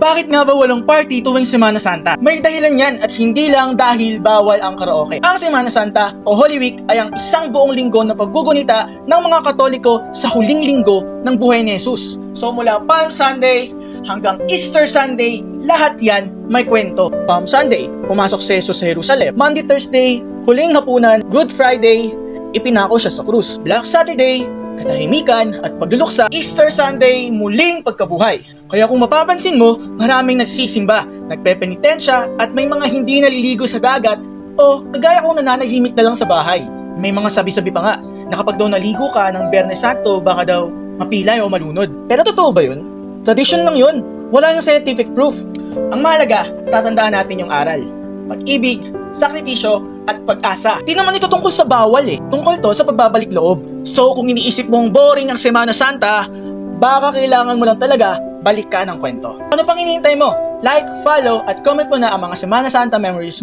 Bakit nga ba walang party tuwing Semana Santa? May dahilan yan at hindi lang dahil bawal ang karaoke. Ang Semana Santa o Holy Week ay ang isang buong linggo na paggugunita ng mga Katoliko sa huling linggo ng buhay ni Jesus. So mula Palm Sunday hanggang Easter Sunday, lahat yan may kwento. Palm Sunday, pumasok si Jesus sa Jerusalem. Monday, Thursday, huling hapunan. Good Friday, ipinako siya sa krus. Black Saturday, katahimikan at pagluluksa. Easter Sunday, muling pagkabuhay. Kaya kung mapapansin mo, maraming nagsisimba, nagpepenitensya at may mga hindi naliligo sa dagat o kagaya kong nananahimik na lang sa bahay. May mga sabi-sabi pa nga na kapag daw naligo ka ng Biyernes Santo, baka daw mapilay o malunod. Pero totoo ba yun? Tradition lang yun. Wala yung scientific proof. Ang mahalaga, tatandaan natin yung aral. Pag-ibig, sakripisyo, at pag-asa. Di naman ito tungkol sa bawal eh. Tungkol to sa pagbabalik loob. So kung iniisip mong boring ang Semana Santa, baka kailangan mo lang talaga balik ka ng kwento. Ano pang hinihintay mo? Like, follow, at comment mo na ang mga Semana Santa memories